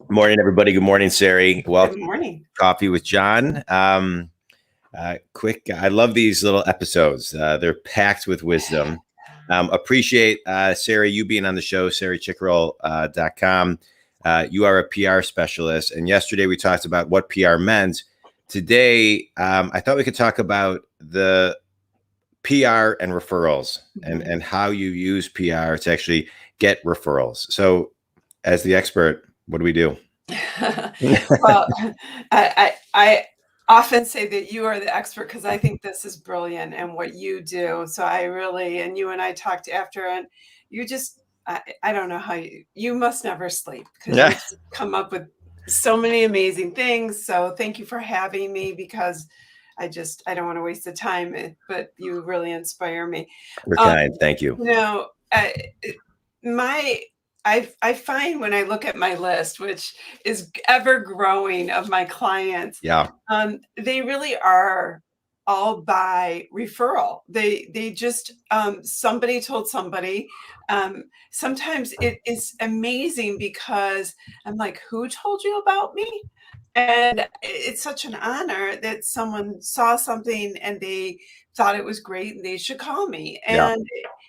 Morning, everybody. Good morning, Sari. Good Welcome to morning. Coffee with John. I love these little episodes. They're packed with wisdom. Appreciate, Sari, you being on the show, saricicurel.com. You are a PR specialist. And yesterday we talked about what PR meant. Today, I thought we could talk about the PR and referrals and how you use PR to actually get referrals. So, as the expert, what do we do? Well, I often say that you are the expert because I think this is brilliant and what you do. So I really, and you and I talked after, and you just, I don't know how you must never sleep because you Yeah. just come up with so many amazing things. So thank you for having me because I don't want to waste the time, but you really inspire me. We're Um, kind. Thank you. you know, my I find when I look at my list, which is ever growing of my clients, Yeah. they really are all by referral. They just somebody told somebody. Sometimes it is amazing because I'm like, who told you about me? And it's such an honor that someone saw something and they thought it was great and they should call me. Yeah. And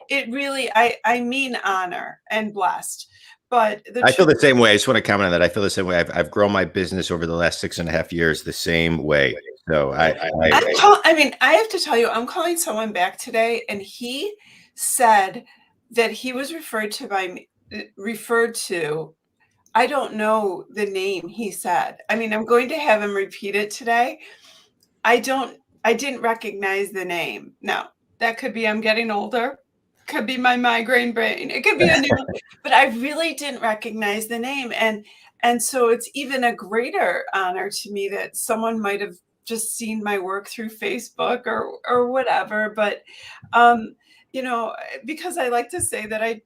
it really, I mean honor and blessed. But the I feel truth, the same way. I just want to comment on that. I feel the same way. I've grown my business over the last 6.5 years the same way. So I mean, I have to tell you, I'm calling someone back today, and he said that he was referred to. I don't know the name he said. I mean, I'm going to have him repeat it today. I didn't recognize the name. Now, that could be I'm getting older. Could be my migraine brain. It could be a new, but I really didn't recognize the name. And so it's even a greater honor to me that someone might have just seen my work through Facebook or whatever. But um, you know, because I like to say that I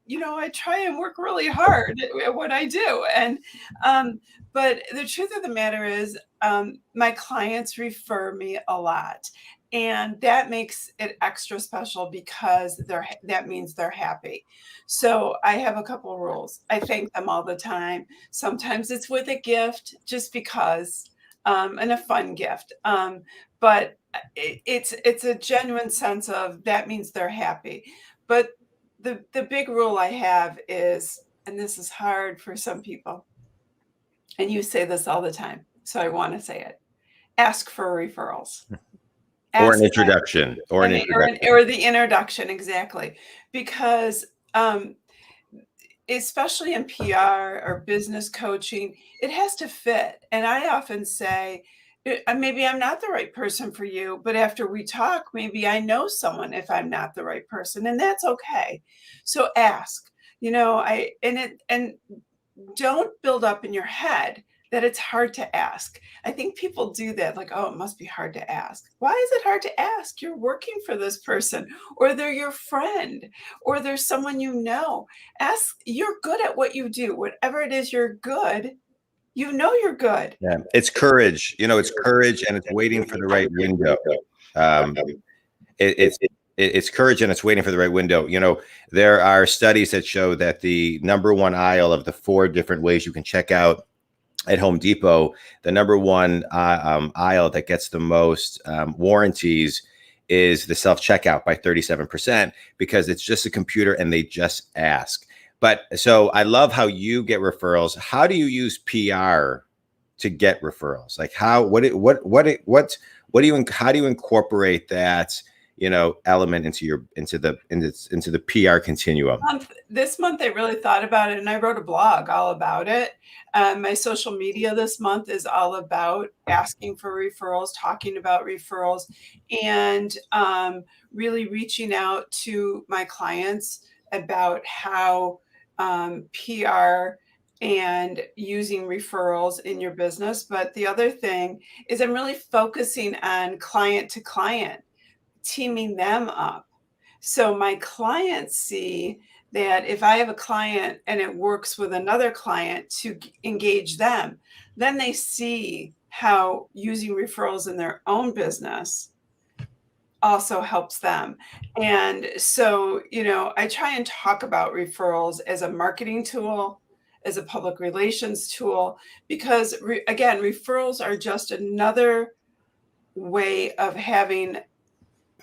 try and work really hard at what I do. And but the truth of the matter is, my clients refer me a lot, and that makes it extra special because that means they're happy. So I have a couple rules. I thank them all the time. Sometimes it's with a gift, just because, and a fun gift. But it's a genuine sense of that means they're happy. But the big rule I have is, and this is hard for some people, and you say this all the time, so I want to say it. Ask for referrals. or an Ask introduction, or an introduction. or the introduction, exactly. Because especially in PR or business coaching, it has to fit. And I often say, maybe I'm not the right person for you, but after we talk, maybe I know someone if I'm not the right person, and that's okay. So ask. And don't build up in your head that it's hard to ask. I think people do that, like, oh, it must be hard to ask. Why is it hard to ask? You're working for this person, or they're your friend, or there's someone you know. Ask, you're good at what you do. Whatever it is you're good, you're good. Yeah. It's courage. It's courage, and it's waiting for the right window. Um, it's courage, and it's waiting for the right window. There are studies that show that the number one aisle of the 4 different ways you can check out at Home Depot, the number one aisle that gets the most warranties is the self-checkout by 37%, because it's just a computer and they just ask. But so I love how you get referrals. How do you use PR to get referrals? Like how do you incorporate that element into the PR continuum? This month I really thought about it, and I wrote a blog all about it. My social media this month is all about asking for referrals, talking about referrals, and really reaching out to my clients about how PR and using referrals in your business. But the other thing is I'm really focusing on client to client, teaming them up. So my clients see that if I have a client and it works with another client to engage them, then they see how using referrals in their own business also helps them. And so, I try and talk about referrals as a marketing tool, as a public relations tool, because again, referrals are just another way of having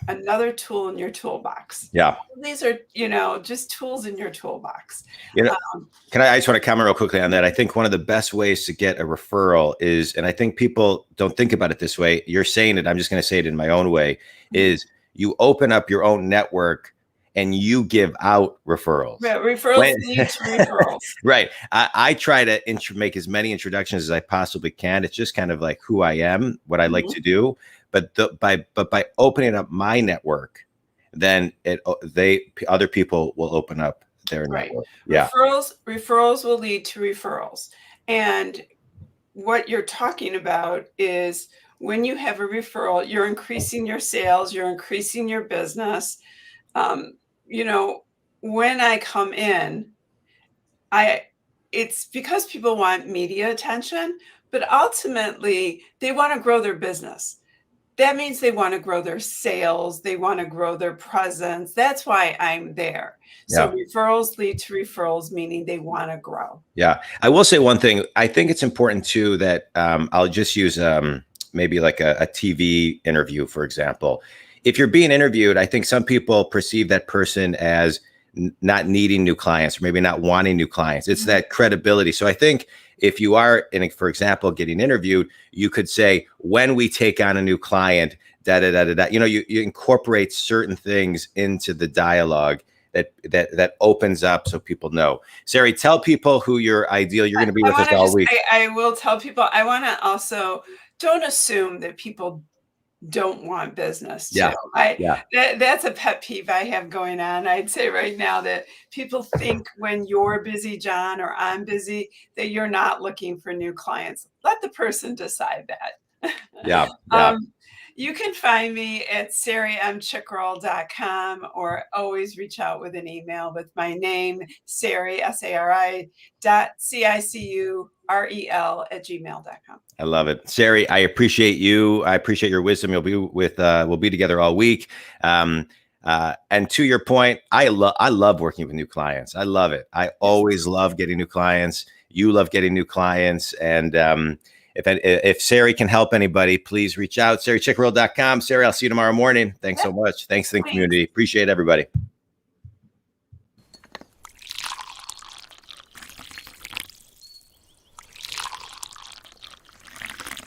another tool in your toolbox. Yeah. These are, you know, just tools in your toolbox. You know, I just want to comment real quickly on that. I think one of the best ways to get a referral is, and I think people don't think about it this way. You're saying it. I'm just going to say it in my own way, is you open up your own network and you give out referrals. Yeah, referrals lead to referrals. Right. I try to make as many introductions as I possibly can. It's just kind of like who I am, what I like to do. But by opening up my network, then other people will open up their network. Yeah. Referrals will lead to referrals. And what you're talking about is when you have a referral, you're increasing your sales, you're increasing your business. You know, when I come in, it's because people want media attention, but ultimately they want to grow their business. That means they want to grow their sales. They want to grow their presence. That's why I'm there. So referrals lead to referrals, meaning they want to grow. Yeah. I will say one thing. I think it's important too that I'll just use maybe like a TV interview, for example. If you're being interviewed, I think some people perceive that person as not needing new clients or maybe not wanting new clients. It's that credibility. So I think if you are, for example, getting interviewed, you could say, when we take on a new client, you know, you incorporate certain things into the dialogue that opens up so people know. Sari, tell people who you're going to be with us all week. I will tell people, I want to also, don't assume that people don't want business too. That's a pet peeve I have going on. I'd say right now that people think when you're busy, John, or I'm busy, that you're not looking for new clients. Let the person decide that. You can find me at sarimcicurel.com, or always reach out with an email with my name, Sari, Sari, .cicurel@gmail.com. I love it. Sari, I appreciate you. I appreciate your wisdom. We'll be together all week. And to your point, I love working with new clients. I love it. I always love getting new clients. You love getting new clients. And if Sari can help anybody, please reach out. SariCicurel.com. Sari, I'll see you tomorrow morning. Thanks so much. Thanks to the community. Appreciate everybody.